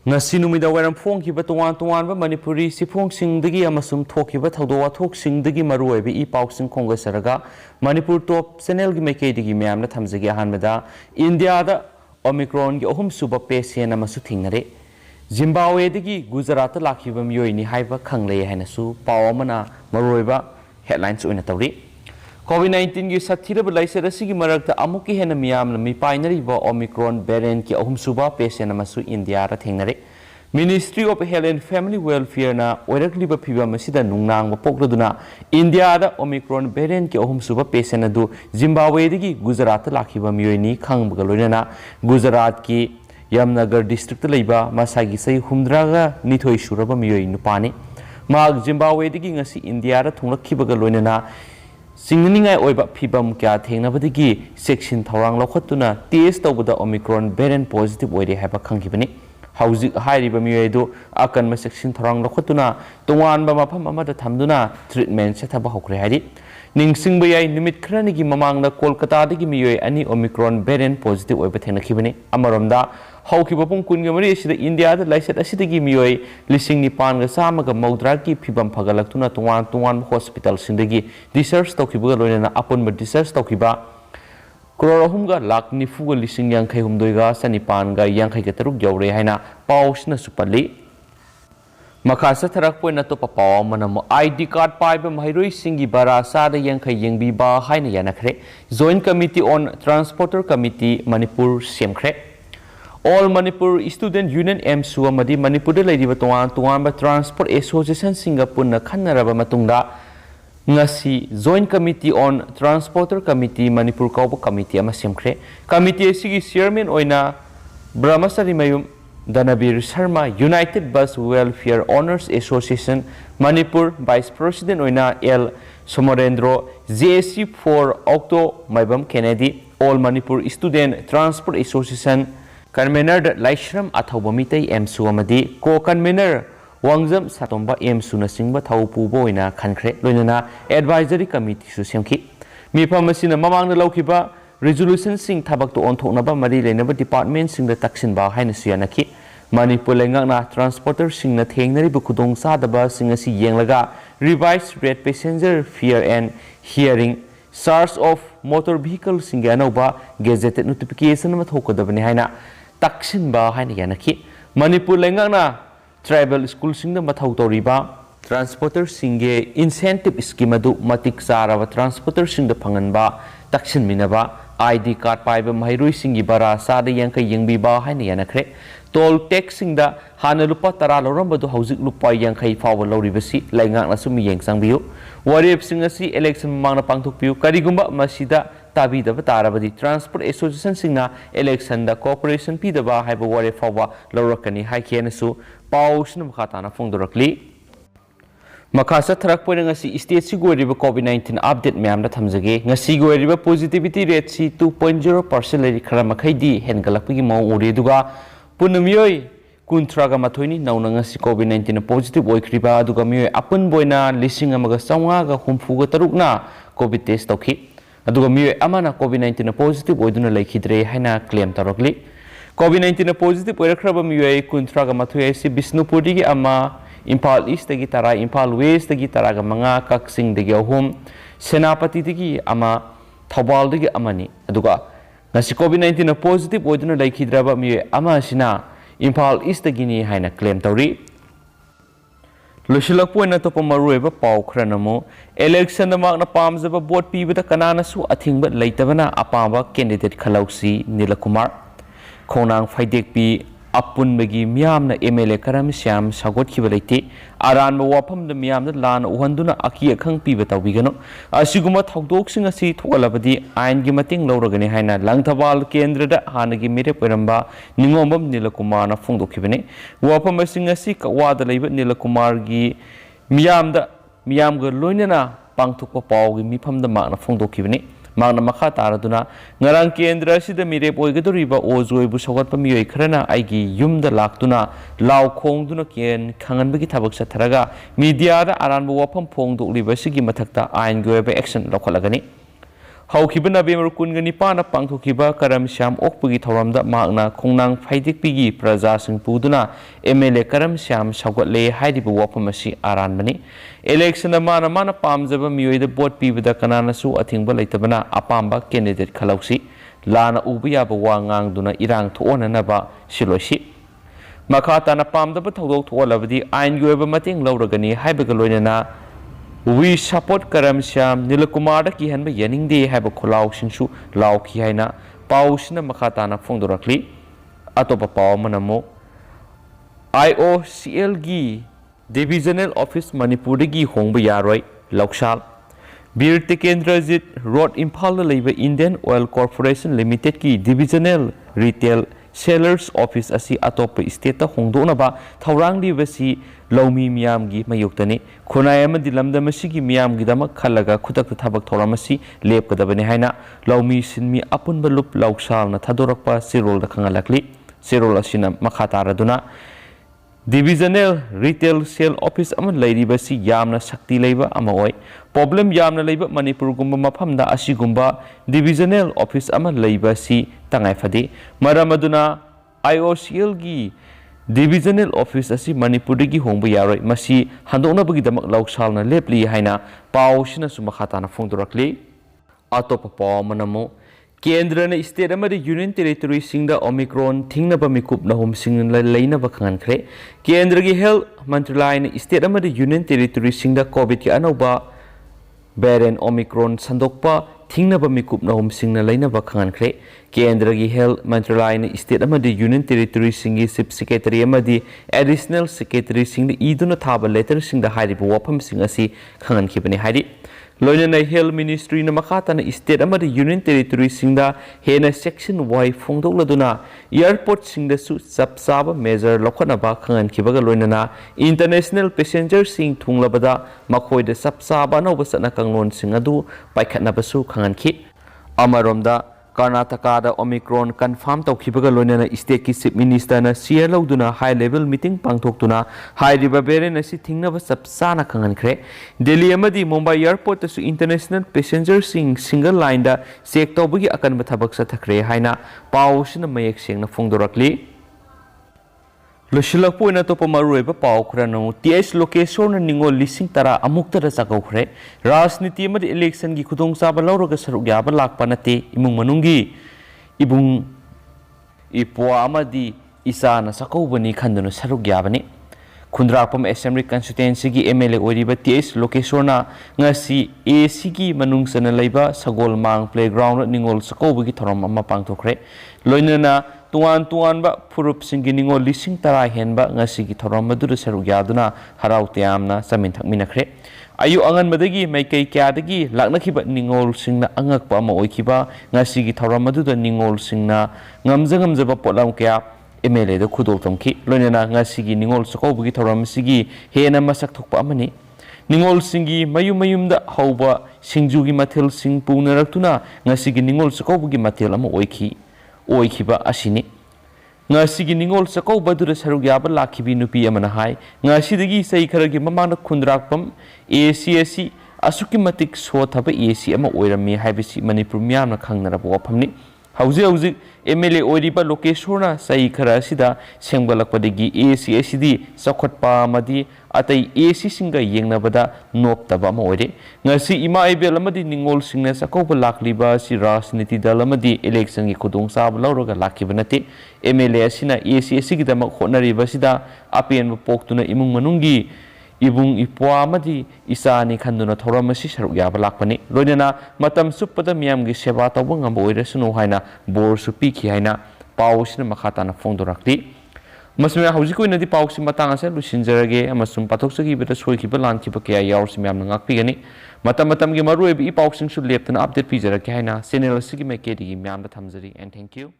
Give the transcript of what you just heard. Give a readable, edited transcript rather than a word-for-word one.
ngasi numida waram phongkiba tongan manipuri siphongsingi amasum thokiba thawdo wathoksingi maruoibe I pausing khongasaraga manipur top channel gi maikeidigi myamna thamjagi hanmada India da Omicron gi ohum suba patient amasu thingnare Zimbabwe digi Gujarat lakhiba myoini haiba khanglei hainasu pawamana maruoiba headlines oina tawri COVID-19 की साथीरब लाइसेर असिगी मरकता अमुकी हेन मियाम मी पाइनरिबा Omicron variant की अहुम सुबा patient अमसु India रा थेंगनरे ministry of health and family welfare ना ओरकलिबा फिबम मसिदा नुंगनांग पोकलदुना इंडिया दा ओमिक्रॉन वेरिएंट की अहुम सुबा पेशेंट अदु जिम्बाब्वे दगी गुजरात लाखिबा मियोइनी खांगबगा लोइना गुजरात की यमनगर डिस्ट्रिक्ट लेबा मसागी सई हुमद्रागा निथोई सुरबा मियोइ नुपाने माग जिम्बाब्वे दगी ngasi इंडिया रा थुंगलखिबगा लोइना सिंगनिंगाय ओइबा फिबम क्या थेंगनाबदगी सेक्शन थौरांग लखतुना टेस्ट तौबदा ओमिक्रॉन वेरिएंट पॉजिटिव ओइरे हाइबा खंगिबनि हाउजिक हाइरिबा मियेदु अकन सेक्शन थौरांग लखतुना तोंगानबा मफम अमदा थमदुना ट्रीटमेंट सेथबा हौख्रे हाइरि निंगसिंगबा याय निमित खरानिगी ममांगदा कोलकातादगी मियोय अनि ओमिक्रॉन वेरिएंट पॉजिटिव ओइबा थेंगनखिबनि अमरमदा हौखिबा पुंग कुनगा मरि असिदा इंडिया दा लाइसेट असिदगी मियोय लिसिंग निपानगा सामगा मौद्राकी फिबम फगलक्तुना तोंगान हॉस्पिटल सिंदगी रिसर्च तौखिबगा लोइना अपुनबा रिसर्च तौखिबा करोड़ अहुमगा लाख निफुगा लिसिंग यांखै हुमदोइगा सनिपानगा यांखैगा तरुक यौरे हाइना पाउसना सुपल्ली मखासा थरक पोइना तो पाव मनम आईडी कार्ड पाइबा महिरोइ सिंगी बारा सादा यांखै यंगबिबा हाइना यानखरे joint committee on transporter committee Manipur सेमखरे All Manipur Student Union MSU amadi Manipur da laidiba tongan Transport Association Singapore na khanaraba matungda ngasi Joint Committee on Transporter Committee Manipur Kauba Committee ama semkhre committee asigi chairman oina Brahmasari Mayum Danabir Sharma United Bus Welfare Owners Association Manipur Vice President oina L Somorendro JSC for Octo Maibam Kennedy All Manipur Student Transport Association Convener Laishram Atopa Mitei MSU amadi Co-Convener Wangzam Satomba MSU na singba thaupu boina khankre loinana Advisory Committee su semki mifam asina mamang na laukiba resolution sing thabak to onthoknaba mari leinaba department sing da taksin ba haina suyanaki Manipur lengakna transporter sing na thengnari bu khudong sadaba sing asi yenglaga revised rate passenger fare and hearing charge of motor vehicle sing anauba gazetted notification ma thokodabani haina taksin ba haina yanaki Manipur lengakna tribal school sing da mathau toriba transporter singe incentive scheme adu matik saraba transporter sing da phanganba taksin minaba ID card paiba mairoi singi bara sada yankai yengbi ba haina yanakre toll tax sing da hana lupa tara lorambadu haujik lupa yankai fawa loribasi lengakna sumi yengsangbiu warep sing asi election mangna pangthokpiu karigumba masida tabi daba tarabadi Transport Association singna election da cooperation pi daba haiba ware fawa lorakani haikenasu pausna makhatana phongdorakli Makasa tharak poina ngasi state si goiriba COVID-19 update myam da thamjage ngasi goiriba positivity rate si 2.0% lari khara makhaidi hengalakpagi maung uri duga punamyoi kuntraga mathoini nauna ngasi COVID-19 positive oikriba duga myoi apun boina lising amaga sawnga ga humfuga tarukna COVID test tokhi aduga myoi amana COVID-19 positive oiduna laikhidre haina claim tarokli COVID-19 positive oirakhraba myoi kuntraga mathoi si Bisnupuri gi ama Impal East dagi tara Impal West dagi tara ga manga Kaksing dagi ahum Senapati dagi ama Thobal dagi amani aduga ngasi COVID-19 positive oiduna laikhidraba myoi ama sina Impal East dagi ni haina claim tawri Lushilak poina to pamarueba pau khranamo election da magna pamjaba vote pibada kanana su athingba leitabana apaba candidate khalausi Nilakumar khonang faidek pi apun bagi miyamna MLA karam syam sagot khibaleiti aran ba wafam da miyamna lan uhanduna aki akhang pi batawbigano asiguma thokdok singa si thogalabadi ain gi mating lawragani haina langthabal kendra da hanagi mere peramba ningombam Nilakumar na phongdokhibane wafam singa si kawada leiba Nilakumar gi miyam ga loinana pangthokpa paw gi mifam da magna phongdokhibane magna makha taraduna ngarang kendra sida mire poigadoriba ozoi bu sogat pamioi khrana aigi yumda laktuna law khongduna ken khanganbagi thabak satharaga media da aranbu wafam phongdokliba sigi mathakta ain goeba action lokholagani ꯍꯧꯈꯤꯕ ꯅꯕꯦꯝꯕꯔ 29ꯅ ꯄꯥꯡꯊꯣꯛꯈꯤꯕ ꯀꯔꯝ ꯁ꯭ꯌꯥꯝ ꯑꯣꯛꯄꯒꯤ ꯊꯧꯔꯝꯗ ꯃꯍꯥꯛꯅ ꯈꯣꯡꯅꯥꯡ ꯐꯩꯗꯤꯛꯄꯤꯒꯤ ꯄ꯭ꯔꯖꯥꯁꯤꯡ ꯄꯨꯗꯨꯅ MLA ꯀꯔꯝ ꯁ꯭ꯌꯥꯝ ꯁꯧꯒꯠꯂꯦ ꯍꯥꯏꯔꯤꯕ ꯋꯥꯐꯝ ꯑꯁꯤ ꯑꯔꯥꯟꯕꯅꯤ꯫ ꯏꯂꯦꯛꯁꯟꯗ ꯃꯥꯅ ꯄꯥꯝꯖꯕ ꯃꯤꯑꯣꯏꯗ ꯚꯣꯠ ꯄꯤꯕꯗ ꯀꯅꯥꯅꯁꯨ ꯑꯊꯤꯡꯕ ꯂꯩꯇꯕꯅ ꯑꯄꯥꯝꯕ ꯀꯦꯟꯗꯤꯗꯦꯠ ꯈꯜꯍꯧꯁꯤ꯫ ꯂꯥꯟꯅ ꯎꯕ ꯌꯥꯕ ꯋꯥ ꯉꯥꯡꯗꯨꯅ ꯏꯔꯥꯡ ꯊꯣꯛꯍꯟꯅꯅꯕ ꯁꯤꯜꯂꯣꯏꯁꯤ꯫ ꯃꯈꯥ ꯇꯥꯅ ꯄꯥꯝꯗꯕ ꯊꯧꯗꯣꯛ ꯊꯣꯛꯍꯜꯂꯕꯗꯤ ꯑꯥꯏꯟꯒꯤ ꯑꯣꯏꯕ ꯃꯇꯦꯡ ꯂꯧꯔꯒꯅꯤ ꯍꯥꯏꯕꯒ ꯂꯣꯏꯅꯅ We support Karam Shyam Nilakumar kihanba yaningde haiba khulausingsu laukhi haina pausina makha tana phongdorakli atopa paw manamo IOCL gi Divisional Office Manipur gi hongba yaroi Lauksal Bir Tekendrajit Road Imphal leiba Indian Oil Corporation Limited ki Divisional Retail Sellers Office asi Atopa state ta hongdonaba thaurangli basi Lomi Miamgi Mayuktani, Kunayama Dilamda Masigi Miamgi Dama Kalaga, Kutak Tabak Toramasi, Lep Kadabani Haina, Lomi Sinmi Apun Balup Lauksal, Natadorapa, Cyril the Kangalakli, Cyril Asina Makataraduna, Divisional Retail Sale Office Aman Lady Basi Yamna Sakti Labor Amaoi, Problem Yamna Labor Manipur Gumba Mapamda Ashigumba, Divisional Office Aman Labor Si Tangaifadi, Maramaduna, IOCL Gi. Divisional Office asi Manipur gi hongba yaroi masi handona bagi damak lauksalna lepli haina pausina sumakhatana phongdorakli atopa paw manamo Kendra na state amadi union territory singda Omicron thingnaba mikup na hom sing lainaba khangankhre Kendra gi health mantralaya na state amadi union territory singda COVID ki anoba variant Omicron sandokpa Thingnaba mikup na hom sing na lainaba khangankhre Kendra gi health mantralaya na state amadi union territory singi chief secretary amadi additional secretary sing iduna thaba letter sing da hairiba wafam sing asi khangankhibani hairi Loinana health ministry na makata na state amadi union territory sing da hena section y phongdokladuna airport sing da su sapsaba measure lokhanaba khangankibaga loinana international passenger sing thunglabada makhoi da sapsaba no basana kanglon sing adu paikhatnaba su khanganki amaromda Karnataka da Omicron confirm taukibaga loinana state ki chief minister na share lauduna high level meeting pangthoktuna high riba bere na si thingnaba sapsana khangankhre Delhi amadi Mumbai airport su international passenger sing single line da check tawbagi akanba thabak sa thakre haina pausina mayek sengna phongdorakli Loshilak po na to pamarueba pao krano TS location na ningo lising tara amukta da sakawkre Rasniti amadi election gi khudong saba lawraga sarugyaba lakpa nate imung manunggi ibung ipwa amadi isa na sakawbani khanduna sarugyabani Khundrakpam Assembly Constituency gi MLA Oiba TS location na ngasi AC gi manungsana leiba Sagol Mang Playground ningol sakawbagi thoram amma pangthokre loinana tuan ba purup singi ningo lising tara henba ngasi gi thoram madura sarugyaduna haraute amna samin thakminakhre ayu angan madagi maikei kyadagi laknakhiba ningol singna angakpa ama oikiba ngasi gi thoram madura ningol singna ngamjaba potlam kya MLA da khudol tamki loinana ngasi gi ningol sakawbagi thoram sigi hena masak thokpa amani Ningol singi mayumda hauba singjugi mathil sing punaraktuna ngasi gi ningol sakawbagi mathil ama oikiba asini ngasigi ningol sakau badura sarugyaba lakhibi nupi amana hai ngasidagi sei kharagi mamana khundrakpam ACSC asuki matik so thaba AC ama oirami haibisi Manipur miyamna khangnaraba wafamni hauji MLA oiriba location sei khara sida sengbalakpadagi ACSC di sakhatpa amadi atai AC singa yengnabada noptaba ama oire ngasi ima ibel amadi ningol singna sakauba lakliba si rajniti dal amadi election gi khudong sab lawraga lakhiba nate MLA asina ACSC gi dama khonariba sida apen poktuna imung manungi ibung ipwa amadi isani khanduna thoramasi sarugyaba lakpani loinana matam suppada miyam gi seba tawba ngamba oirasunu haina bor su pikhi haina pausina makhatana phongdorakti Masumya hauji ko inadi pauk si matang asa lusinjarage amasum patok sa gibita soy kiba lan kiba kaya yaur si miyam nangakpi gani matam gi maru ebi pauk sing su leptana update pijarake haina channel asigi mai kedi gi miyam da thamjari and thank you